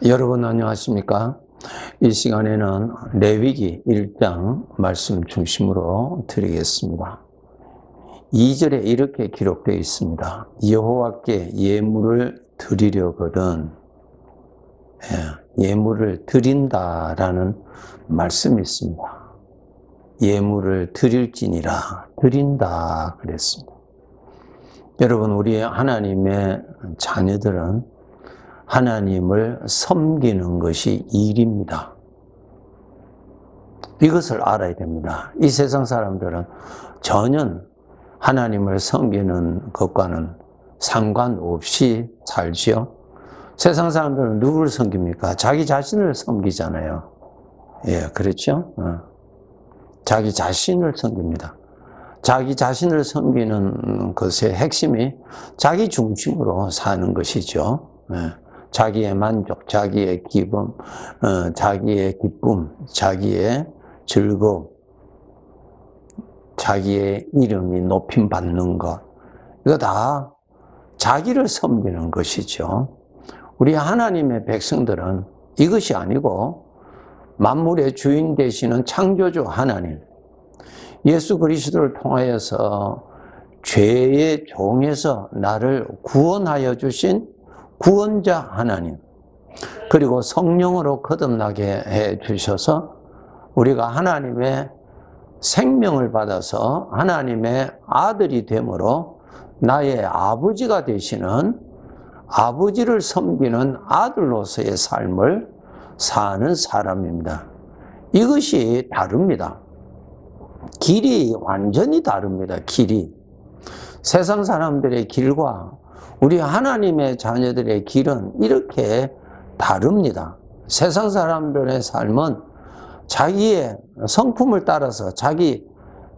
여러분 안녕하십니까? 이 시간에는 레위기 1장 말씀 중심으로 드리겠습니다. 2절에 이렇게 기록되어 있습니다. 여호와께 예물을 드리려거든 예물을 드린다라는 말씀이 있습니다. 예물을 드릴지니라 드린다 그랬습니다. 여러분 우리 하나님의 자녀들은 하나님을 섬기는 것이 일입니다. 이것을 알아야 됩니다. 이 세상 사람들은 전혀 하나님을 섬기는 것과는 상관없이 살지요. 세상 사람들은 누구를 섬깁니까? 자기 자신을 섬기잖아요. 예, 그렇죠? 자기 자신을 섬깁니다. 자기 자신을 섬기는 것의 핵심이 자기 중심으로 사는 것이죠. 예. 자기의 만족, 자기의 기쁨, 자기의 기쁨, 자기의 즐거움, 자기의 이름이 높임받는 것, 이거 다 자기를 섬기는 것이죠. 우리 하나님의 백성들은 이것이 아니고 만물의 주인 되시는 창조주 하나님, 예수 그리스도를 통하여서 죄의 종에서 나를 구원하여 주신 구원자 하나님, 그리고 성령으로 거듭나게 해 주셔서 우리가 하나님의 생명을 받아서 하나님의 아들이 되므로 나의 아버지가 되시는 아버지를 섬기는 아들로서의 삶을 사는 사람입니다. 이것이 다릅니다. 길이 완전히 다릅니다. 길이. 세상 사람들의 길과 우리 하나님의 자녀들의 길은 이렇게 다릅니다. 세상 사람들의 삶은 자기의 성품을 따라서 자기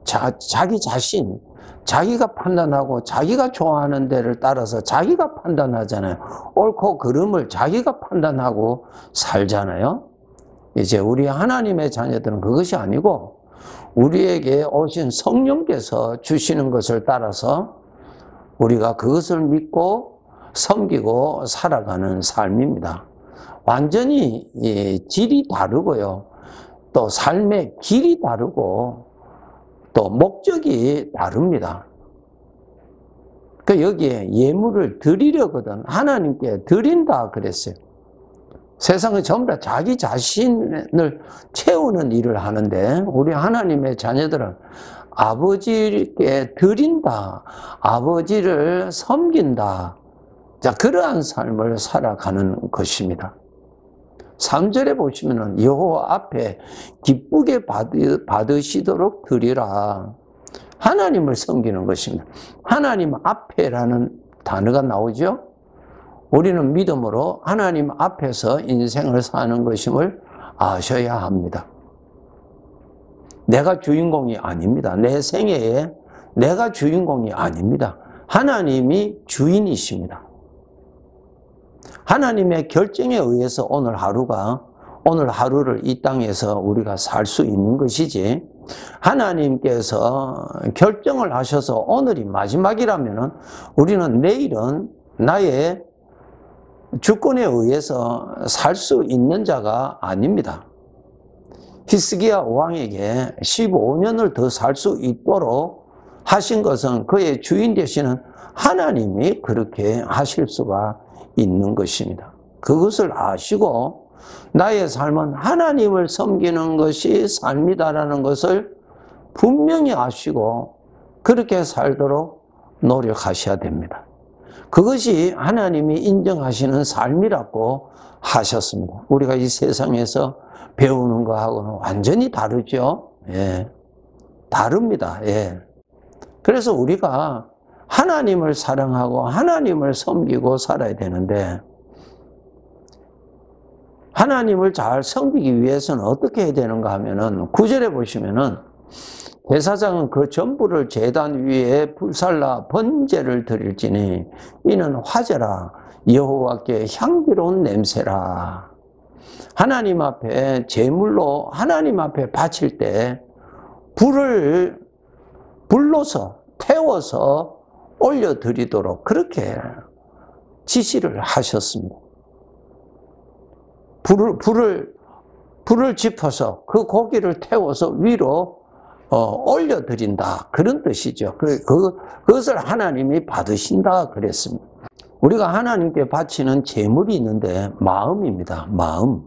자신, 자기가 판단하고 자기가 좋아하는 데를 따라서 자기가 판단하잖아요. 옳고 그름을 자기가 판단하고 살잖아요. 이제 우리 하나님의 자녀들은 그것이 아니고 우리에게 오신 성령께서 주시는 것을 따라서 우리가 그것을 믿고 섬기고 살아가는 삶입니다. 완전히 질이 다르고요. 또 삶의 길이 다르고 또 목적이 다릅니다. 여기에 예물을 드리려거든 하나님께 드린다 그랬어요. 세상은 전부 다 자기 자신을 채우는 일을 하는데 우리 하나님의 자녀들은 아버지께 드린다, 아버지를 섬긴다. 자, 그러한 삶을 살아가는 것입니다. 3절에 보시면은 여호와 앞에 기쁘게 받으시도록 드리라. 하나님을 섬기는 것입니다. 하나님 앞에라는 단어가 나오죠. 우리는 믿음으로 하나님 앞에서 인생을 사는 것임을 아셔야 합니다. 내가 주인공이 아닙니다. 내 생애에 내가 주인공이 아닙니다. 하나님이 주인이십니다. 하나님의 결정에 의해서 오늘 하루를 이 땅에서 우리가 살 수 있는 것이지, 하나님께서 결정을 하셔서 오늘이 마지막이라면 우리는 내일은 나의 주권에 의해서 살 수 있는 자가 아닙니다. 히스기야 왕에게 15년을 더 살 수 있도록 하신 것은 그의 주인 되시는 하나님이 그렇게 하실 수가 있는 것입니다. 그것을 아시고 나의 삶은 하나님을 섬기는 것이 삶이다라는 것을 분명히 아시고 그렇게 살도록 노력하셔야 됩니다. 그것이 하나님이 인정하시는 삶이라고 하셨습니다. 우리가 이 세상에서 배우는 거하고는 완전히 다르죠. 예. 다릅니다. 예. 그래서 우리가 하나님을 사랑하고 하나님을 섬기고 살아야 되는데, 하나님을 잘 섬기기 위해서는 어떻게 해야 되는가 하면은 9절에 보시면은 제사장은 그 전부를 제단 위에 불살라 번제를 드릴지니 이는 화제라 여호와께 향기로운 냄새라. 하나님 앞에 제물로 하나님 앞에 바칠 때 불로서 태워서 올려드리도록 그렇게 지시를 하셨습니다. 불을 짚어서 그 고기를 태워서 위로 올려드린다. 그런 뜻이죠. 그것을 하나님이 받으신다 그랬습니다. 우리가 하나님께 바치는 제물이 있는데 마음입니다. 마음.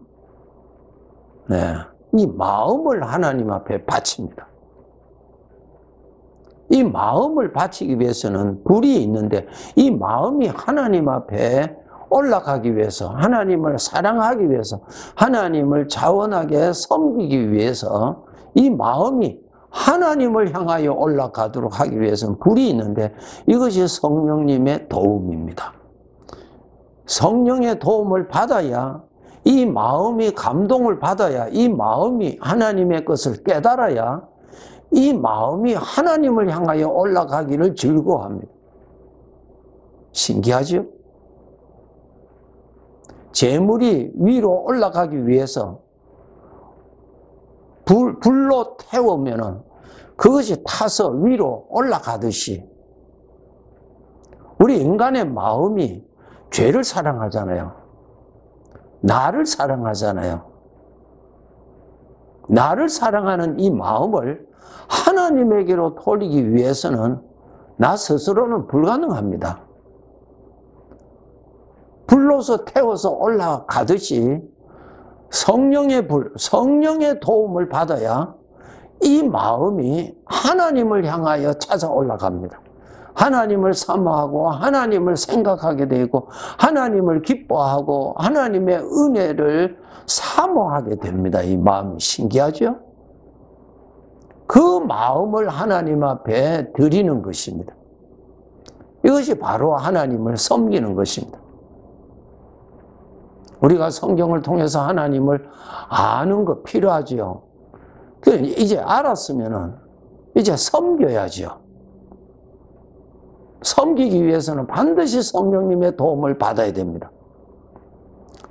네. 이 마음을 하나님 앞에 바칩니다. 이 마음을 바치기 위해서는 불이 있는데 이 마음이 하나님 앞에 올라가기 위해서, 하나님을 사랑하기 위해서, 하나님을 자원하게 섬기기 위해서 이 마음이 하나님을 향하여 올라가도록 하기 위해서는 불이 있는데 이것이 성령님의 도움입니다. 성령의 도움을 받아야, 이 마음이 감동을 받아야, 이 마음이 하나님의 것을 깨달아야 이 마음이 하나님을 향하여 올라가기를 즐거워합니다. 신기하죠? 재물이 위로 올라가기 위해서 불로 태우면은 그것이 타서 위로 올라가듯이 우리 인간의 마음이 죄를 사랑하잖아요. 나를 사랑하잖아요. 나를 사랑하는 이 마음을 하나님에게로 돌리기 위해서는 나 스스로는 불가능합니다. 불로서 태워서 올라가듯이 성령의 성령의 도움을 받아야 이 마음이 하나님을 향하여 찾아 올라갑니다. 하나님을 사모하고 하나님을 생각하게 되고 하나님을 기뻐하고 하나님의 은혜를 사모하게 됩니다. 이 마음이 신기하죠? 그 마음을 하나님 앞에 드리는 것입니다. 이것이 바로 하나님을 섬기는 것입니다. 우리가 성경을 통해서 하나님을 아는 거 필요하지요. 이제 알았으면은 이제 섬겨야죠. 섬기기 위해서는 반드시 성령님의 도움을 받아야 됩니다.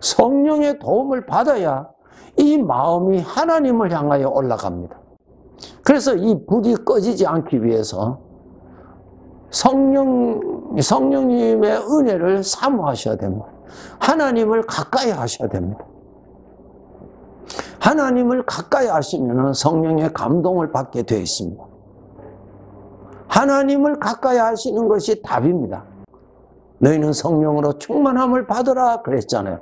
성령의 도움을 받아야 이 마음이 하나님을 향하여 올라갑니다. 그래서 이 불이 꺼지지 않기 위해서 성령님의 은혜를 사모하셔야 됩니다. 하나님을 가까이 하셔야 됩니다. 하나님을 가까이 하시면 성령의 감동을 받게 되어 있습니다. 하나님을 가까이 하시는 것이 답입니다. 너희는 성령으로 충만함을 받으라 그랬잖아요.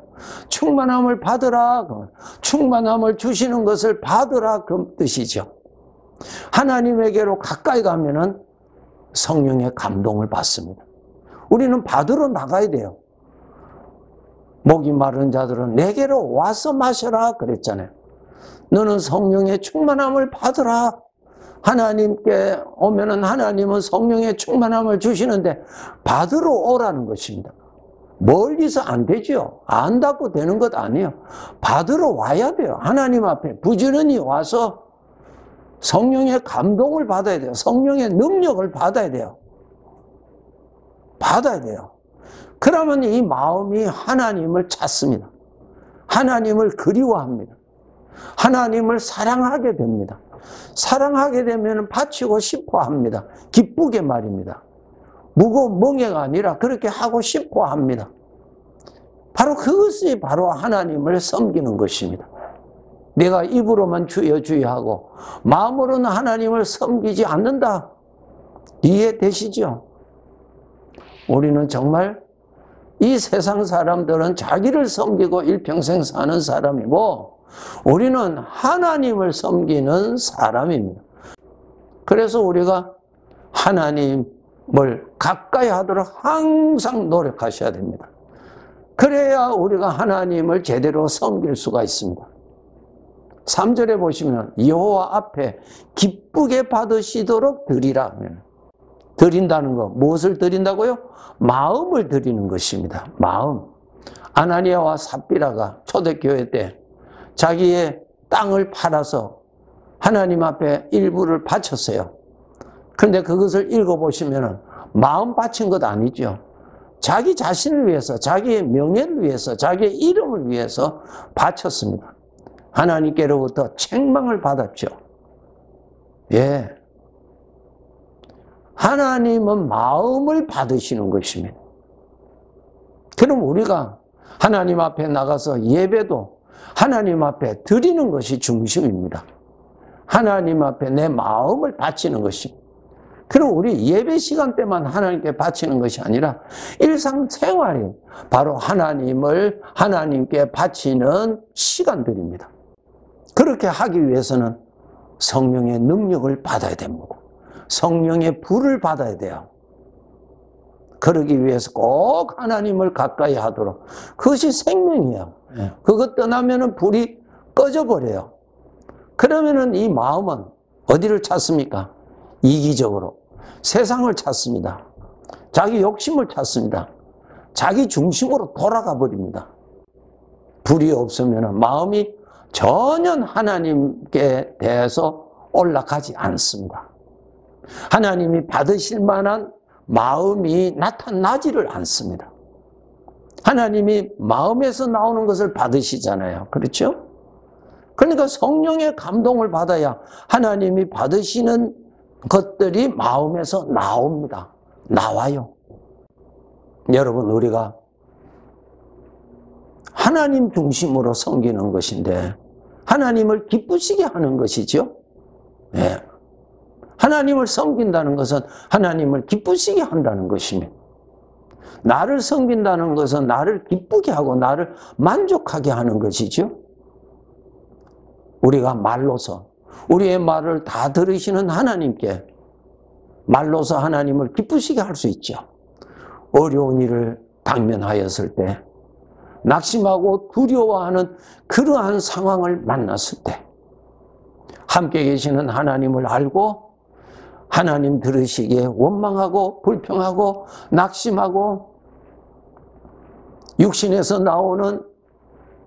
충만함을 받으라. 충만함을 주시는 것을 받으라 그 뜻이죠. 하나님에게로 가까이 가면은 성령의 감동을 받습니다. 우리는 받으러 나가야 돼요. 목이 마른 자들은 내게로 와서 마셔라 그랬잖아요. 너는 성령의 충만함을 받으라. 하나님께 오면은 하나님은 성령의 충만함을 주시는데 받으러 오라는 것입니다. 멀리서 안 되죠. 안다고 되는 것 아니에요. 받으러 와야 돼요. 하나님 앞에 부지런히 와서 성령의 감동을 받아야 돼요. 성령의 능력을 받아야 돼요. 받아야 돼요. 그러면 이 마음이 하나님을 찾습니다. 하나님을 그리워합니다. 하나님을 사랑하게 됩니다. 사랑하게 되면 바치고 싶어 합니다. 기쁘게 말입니다. 무거운 멍해가 아니라 그렇게 하고 싶어 합니다. 바로 그것이 바로 하나님을 섬기는 것입니다. 내가 입으로만 주여 주여 하고 마음으로는 하나님을 섬기지 않는다. 이해되시죠? 우리는 정말 이 세상 사람들은 자기를 섬기고 일평생 사는 사람이고 우리는 하나님을 섬기는 사람입니다. 그래서 우리가 하나님을 가까이 하도록 항상 노력하셔야 됩니다. 그래야 우리가 하나님을 제대로 섬길 수가 있습니다. 3절에 보시면 여호와 앞에 기쁘게 받으시도록 드리라. 드린다는 거 무엇을 드린다고요? 마음을 드리는 것입니다. 마음. 아나니아와 삽비라가 초대교회 때 자기의 땅을 팔아서 하나님 앞에 일부를 바쳤어요. 그런데 그것을 읽어보시면 마음 바친 것 아니죠. 자기 자신을 위해서, 자기의 명예를 위해서, 자기의 이름을 위해서 바쳤습니다. 하나님께로부터 책망을 받았죠. 예. 하나님은 마음을 받으시는 것입니다. 그럼 우리가 하나님 앞에 나가서 예배도 하나님 앞에 드리는 것이 중심입니다. 하나님 앞에 내 마음을 바치는 것이. 그럼 우리 예배 시간 때만 하나님께 바치는 것이 아니라 일상생활이 바로 하나님께 바치는 시간들입니다. 그렇게 하기 위해서는 성령의 능력을 받아야 됩니다. 성령의 불을 받아야 돼요. 그러기 위해서 꼭 하나님을 가까이 하도록. 그것이 생명이에요. 그것 떠나면은 불이 꺼져버려요. 그러면은 이 마음은 어디를 찾습니까? 이기적으로. 세상을 찾습니다. 자기 욕심을 찾습니다. 자기 중심으로 돌아가 버립니다. 불이 없으면 마음이 전혀 하나님께 대해서 올라가지 않습니다. 하나님이 받으실 만한 마음이 나타나지를 않습니다. 하나님이 마음에서 나오는 것을 받으시잖아요. 그렇죠? 그러니까 성령의 감동을 받아야 하나님이 받으시는 것들이 마음에서 나옵니다. 나와요. 여러분, 우리가 하나님 중심으로 섬기는 것인데 하나님을 기쁘시게 하는 것이죠. 네. 하나님을 섬긴다는 것은 하나님을 기쁘시게 한다는 것입니다. 나를 섬긴다는 것은 나를 기쁘게 하고 나를 만족하게 하는 것이죠. 우리가 말로서 우리의 말을 다 들으시는 하나님께 말로서 하나님을 기쁘시게 할 수 있죠. 어려운 일을 당면하였을 때, 낙심하고 두려워하는 그러한 상황을 만났을 때 함께 계시는 하나님을 알고 하나님 들으시기에 원망하고 불평하고 낙심하고 육신에서 나오는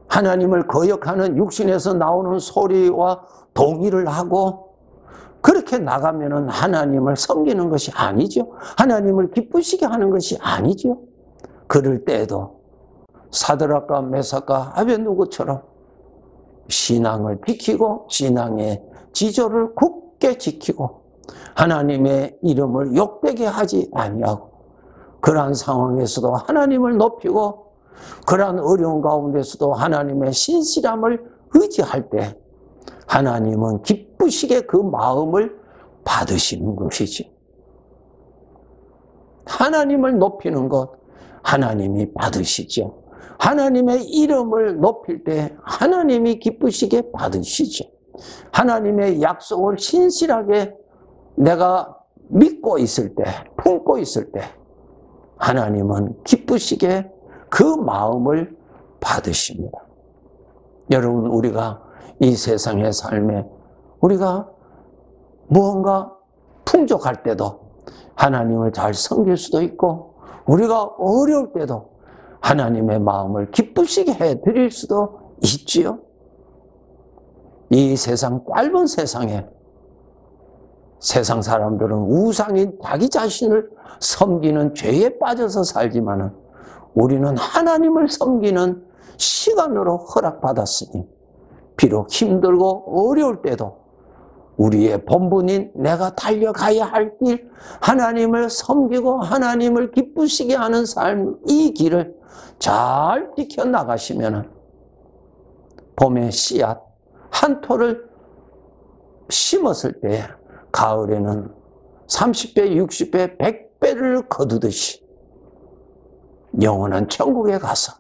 하나님을 거역하는 육신에서 나오는 소리와 동의를 하고 그렇게 나가면은 하나님을 섬기는 것이 아니죠. 하나님을 기쁘시게 하는 것이 아니죠. 그럴 때에도 사드락과 메삭과 아벳느고처럼 신앙을 지키고 신앙의 지조를 굳게 지키고 하나님의 이름을 욕되게 하지 아니하고 그러한 상황에서도 하나님을 높이고 그러한 어려운 가운데서도 하나님의 신실함을 의지할 때 하나님은 기쁘시게 그 마음을 받으시는 것이지. 하나님을 높이는 것 하나님이 받으시죠. 하나님의 이름을 높일 때 하나님이 기쁘시게 받으시죠. 하나님의 약속을 신실하게 내가 믿고 있을 때, 품고 있을 때 하나님은 기쁘시게 그 마음을 받으십니다. 여러분, 우리가 이 세상의 삶에 우리가 무언가 풍족할 때도 하나님을 잘 섬길 수도 있고 우리가 어려울 때도 하나님의 마음을 기쁘시게 해드릴 수도 있지요. 이 세상 짧은 세상에 세상 사람들은 우상인 자기 자신을 섬기는 죄에 빠져서 살지만은 우리는 하나님을 섬기는 시간으로 허락받았으니 비록 힘들고 어려울 때도 우리의 본분인 내가 달려가야 할 길, 하나님을 섬기고 하나님을 기쁘시게 하는 삶, 이 길을 잘 지켜나가시면 봄의 씨앗 한 토를 심었을 때 가을에는 30배, 60배, 100배를 거두듯이 영원한 천국에 가서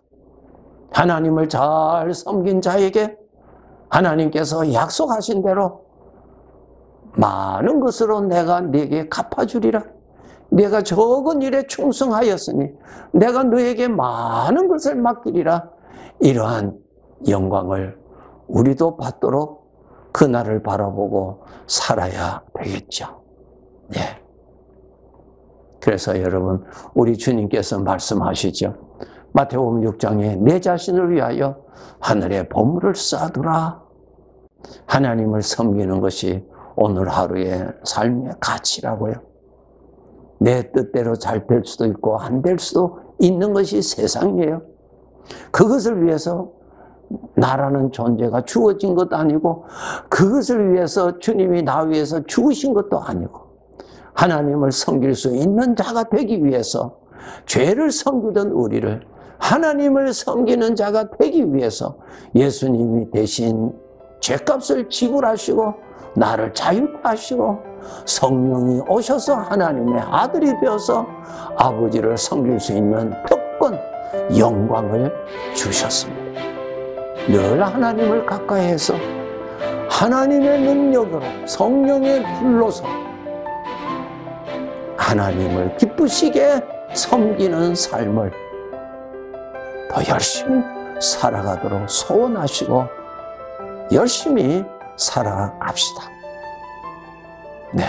하나님을 잘 섬긴 자에게 하나님께서 약속하신 대로 많은 것으로 내가 네게 갚아주리라. 네가 적은 일에 충성하였으니 내가 너에게 많은 것을 맡기리라. 이러한 영광을 우리도 받도록 그날을 바라보고 살아야 되겠죠. 예. 그래서 여러분, 우리 주님께서 말씀하시죠. 마태복음 6장에 내 자신을 위하여 하늘에 보물을 쌓아두라. 하나님을 섬기는 것이 오늘 하루의 삶의 가치라고요. 내 뜻대로 잘 될 수도 있고 안 될 수도 있는 것이 세상이에요. 그것을 위해서 나라는 존재가 주어진 것도 아니고 그것을 위해서 주님이 나 위해서 죽으신 것도 아니고 하나님을 섬길 수 있는 자가 되기 위해서 죄를 섬기던 우리를 하나님을 섬기는 자가 되기 위해서 예수님이 대신 죄값을 지불하시고 나를 자유케 하시고 성령이 오셔서 하나님의 아들이 되어서 아버지를 섬길 수 있는 특권, 영광을 주셨습니다. 늘 하나님을 가까이해서 하나님의 능력으로 성령의 불로서 하나님을 기쁘시게 섬기는 삶을 더 열심히 살아가도록 소원하시고 열심히 살아갑시다. 네,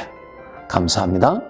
감사합니다.